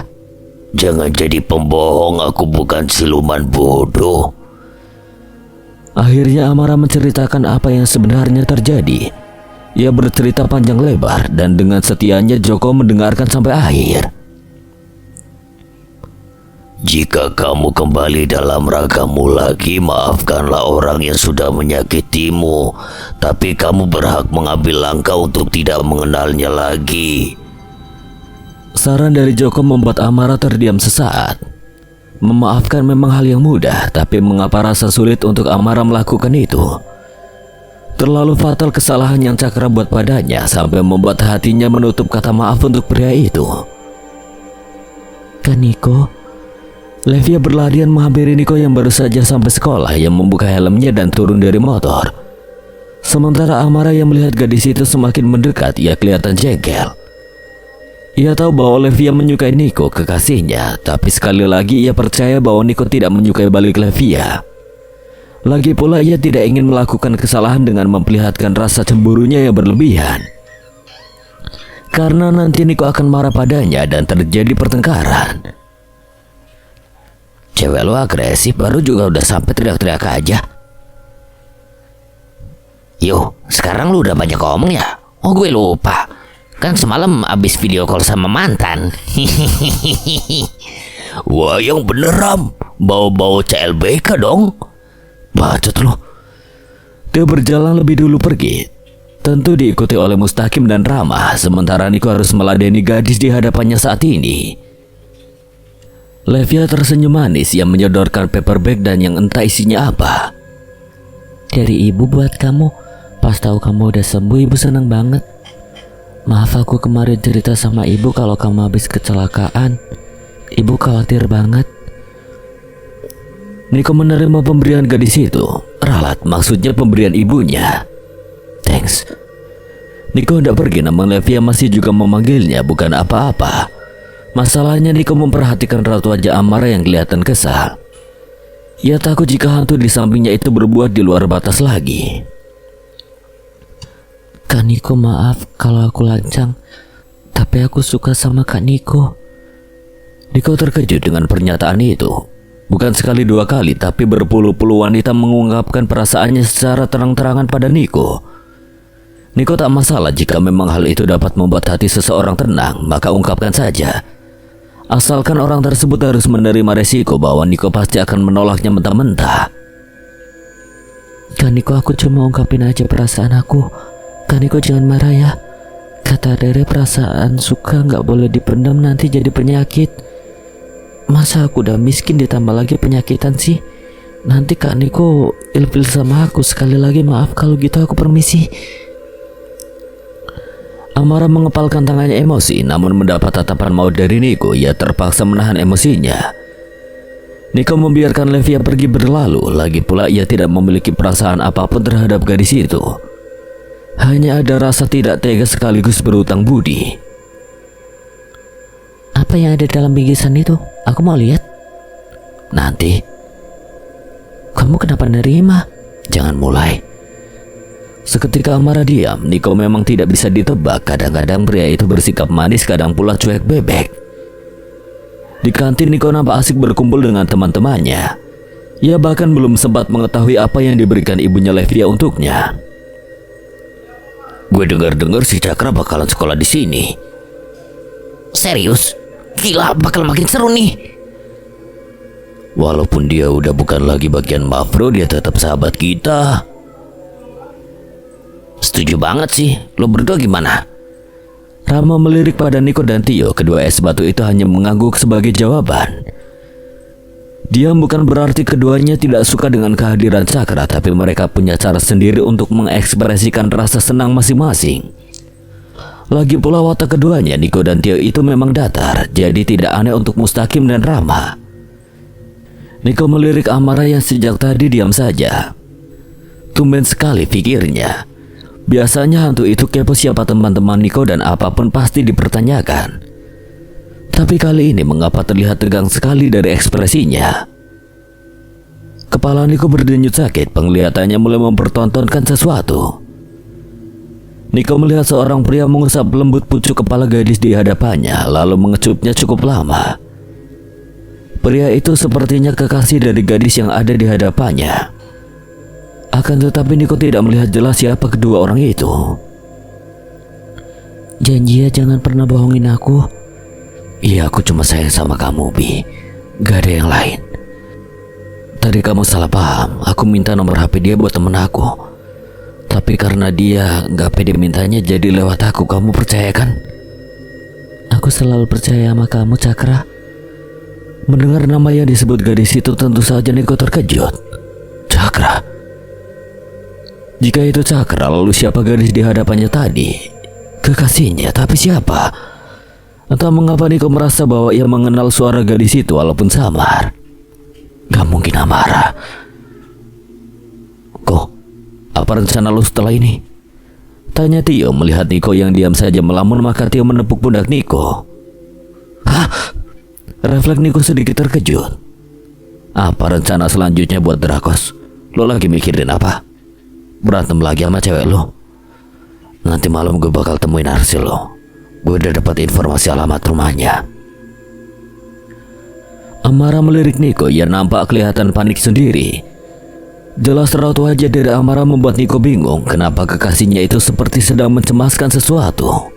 Jangan jadi pembohong, aku bukan siluman bodoh. Akhirnya Amara menceritakan apa yang sebenarnya terjadi. Ia bercerita panjang lebar dan dengan setianya Joko mendengarkan sampai akhir. Jika kamu kembali dalam ragamu lagi, maafkanlah orang yang sudah menyakitimu. Tapi kamu berhak mengambil langkah untuk tidak mengenalnya lagi. Saran dari Joko membuat Amara terdiam sesaat. Memaafkan memang hal yang mudah, tapi mengapa rasa sulit untuk Amara melakukan itu? Terlalu fatal kesalahan yang Cakra buat padanya sampai membuat hatinya menutup kata maaf untuk pria itu. Kan Niko? Levia berlarian menghampiri Niko yang baru saja sampai sekolah, yang membuka helmnya dan turun dari motor. Sementara Amara yang melihat gadis itu semakin mendekat, ia kelihatan jengkel. Ia tahu bahwa Olivia menyukai Nico, kekasihnya, tapi sekali lagi ia percaya bahwa Nico tidak menyukai balik Olivia. Lagi pula ia tidak ingin melakukan kesalahan dengan memperlihatkan rasa cemburunya yang berlebihan. Karena nanti Nico akan marah padanya dan terjadi pertengkaran. Cewek lo agresif, baru juga udah sampai teriak-teriak aja. Yo, sekarang lu udah banyak ngomong ya? Oh, gue lupa. Kan semalam abis video call sama mantan. Wah, yang bener Ram. Bawa-bawa CLBK dong. Bacot lo. Dia berjalan lebih dulu pergi. Tentu diikuti oleh Mustaqim dan Rama. Sementara Nico harus meladeni gadis di hadapannya saat ini. Levia tersenyum manis yang menyodorkan paper bag dan yang entah isinya apa. Dari ibu buat kamu. Pas tahu kamu udah sembuh, ibu senang banget. Maaf aku kemarin cerita sama ibu kalau kamu habis kecelakaan. Ibu khawatir banget. Nico menerima pemberian gadis itu. Ralat, maksudnya pemberian ibunya. Thanks. Nico hendak pergi, namun Levia masih juga memanggilnya, bukan apa-apa. Masalahnya Nico memperhatikan raut wajah Amara yang kelihatan kesal. Ia takut jika hantu di sampingnya itu berbuat di luar batas lagi. Kak Niko, maaf kalau aku lancang, tapi aku suka sama Kak Niko. Nico terkejut dengan pernyataan itu. Bukan sekali dua kali, tapi berpuluh-puluh wanita mengungkapkan perasaannya secara terang-terangan pada Nico. Nico tak masalah jika memang hal itu dapat membuat hati seseorang tenang, maka ungkapkan saja. Asalkan orang tersebut harus menerima resiko bahwa Nico pasti akan menolaknya mentah-mentah. Kak Niko, aku cuma ungkapin aja perasaan aku. Kak Niko jangan marah ya. Kata Rere perasaan suka nggak boleh dipendam, nanti jadi penyakit. Masa aku udah miskin ditambah lagi penyakitan sih? Nanti Kak Niko ilfil sama aku. Sekali lagi maaf kalau gitu, aku permisi. Amara mengepalkan tangannya emosi, namun mendapat tatapan maut dari Nico, ia terpaksa menahan emosinya. Nico membiarkan Levia pergi berlalu, lagi pula ia tidak memiliki perasaan apapun terhadap gadis itu. Hanya ada rasa tidak tega sekaligus berutang budi. Apa yang ada dalam bingkisan itu? Aku mau lihat. Nanti. Kamu kenapa nerima? Jangan mulai. Seketika Amara diam. Nico memang tidak bisa ditebak. Kadang-kadang pria itu bersikap manis, kadang pula cuek bebek. Di kantin Nico nampak asik berkumpul dengan teman-temannya. Ia bahkan belum sempat mengetahui apa yang diberikan ibunya Levia untuknya. Gue dengar-dengar si Cakra bakalan sekolah di sini. Serius? Gila, bakal makin seru nih. Walaupun dia udah bukan lagi bagian Mafro, dia tetap sahabat kita. Setuju banget sih. Lo berdua gimana? Rama melirik pada Nico dan Tio. Kedua es batu itu hanya mengangguk sebagai jawaban. Diam bukan berarti keduanya tidak suka dengan kehadiran Cakra, tapi mereka punya cara sendiri untuk mengekspresikan rasa senang masing-masing. Lagi pula watak keduanya, Nico dan Tio, itu memang datar, jadi tidak aneh untuk Mustaqim dan Rama. Nico melirik Amara yang sejak tadi diam saja. Tumben sekali pikirnya. Biasanya hantu itu kepo siapa teman-teman Nico dan apapun pasti dipertanyakan. Tapi kali ini mengapa terlihat tegang sekali dari ekspresinya? Kepala Nico berdenyut sakit, penglihatannya mulai mempertontonkan sesuatu. Nico melihat seorang pria mengusap lembut pucuk kepala gadis di hadapannya, lalu mengecupnya cukup lama. Pria itu sepertinya kekasih dari gadis yang ada di hadapannya. Akan tetapi Nico tidak melihat jelas siapa kedua orang itu. Janji ya jangan pernah bohongin aku. Iya, aku cuma sayang sama kamu, Bi. Gak ada yang lain. Tadi kamu salah paham. Aku minta nomor HP dia buat temen aku. Tapi karena dia gak pede mintanya, jadi lewat aku. Kamu percaya kan? Aku selalu percaya sama kamu, Cakra. Mendengar nama yang disebut gadis itu, tentu saja Nico terkejut. Cakra? Jika itu Cakra, lalu siapa gadis di hadapannya tadi? Kekasihnya, tapi siapa? Entah mengapa Nico merasa bahwa ia mengenal suara gadis itu walaupun samar. Gak mungkin Amara. Kok Apa rencana lu setelah ini? Tanya Tio melihat Niko yang diam saja melamun, maka Tio menepuk pundak Niko. Hah? Refleks Niko sedikit terkejut. Apa rencana selanjutnya buat Drakos? Lo lagi mikirin apa? Berantem lagi sama cewek lo? Nanti malam gue bakal temuin Arsil lo. Gue udah dapat informasi alamat rumahnya. Amara melirik Niko yang nampak kelihatan panik sendiri. Jelas raut wajah dari Amara membuat Niko bingung kenapa kekasihnya itu seperti sedang mencemaskan sesuatu.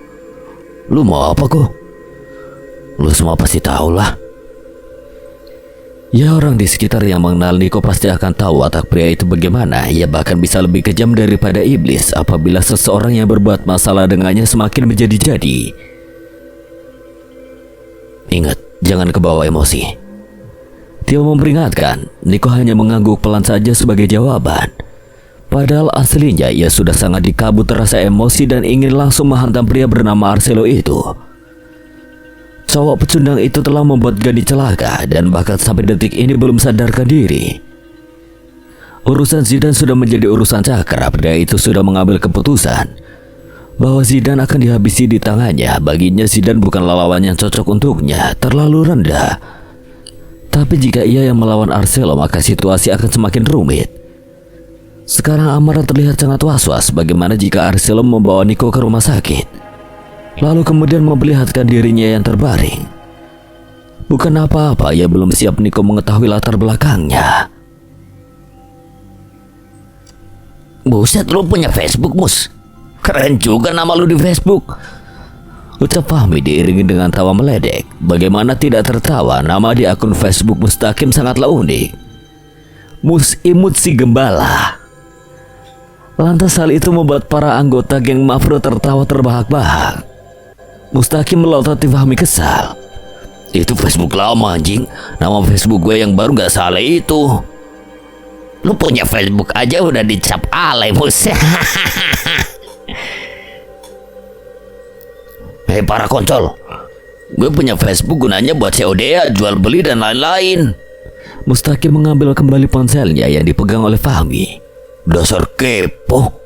Lu mau apa kok? Lu semua pasti tahu lah. Ya, orang di sekitar yang mengenal Niko pasti akan tahu watak pria itu bagaimana. Ia bahkan bisa lebih kejam daripada iblis apabila seseorang yang berbuat masalah dengannya semakin menjadi-jadi. Ingat, jangan kebawa emosi. Tio memperingatkan. Niko hanya mengangguk pelan saja sebagai jawaban. Padahal aslinya ia sudah sangat dikabut terasa emosi dan ingin langsung menghantam pria bernama Arcelo itu. Cowok pecundang itu telah membuat Gani celaka dan bahkan sampai detik ini belum sadarkan diri. Urusan Zidane sudah menjadi urusan Cakra. Pria itu sudah mengambil keputusan bahwa Zidane akan dihabisi di tangannya. Baginya Zidane bukan lawan yang cocok untuknya, terlalu rendah. Tapi jika ia yang melawan Arcelo, maka situasi akan semakin rumit. Sekarang Amara terlihat sangat was-was bagaimana jika Arcelo membawa Niko ke rumah sakit, lalu kemudian memperlihatkan dirinya yang terbaring. Bukan apa-apa, ia belum siap Niko mengetahui latar belakangnya. Buset, lu punya Facebook, Mus? Keren juga nama lu di Facebook, ucap Fahmi diiringi dengan tawa meledek. Bagaimana tidak tertawa, nama di akun Facebook Mustaqim sangatlah unik. Mus Imut si Gembala. Lantas hal itu membuat para anggota geng Mafro tertawa terbahak-bahak. Mustaqim melototi Fahmi kesal. Itu Facebook lama anjing. Nama Facebook gue yang baru gak salah itu. Lu punya Facebook aja udah dicap alay, Mus. Hei para koncol, gue punya Facebook gunanya buat COD, jual beli dan lain-lain. Mustaqim mengambil kembali ponselnya yang dipegang oleh Fahmi. Dasar kepo.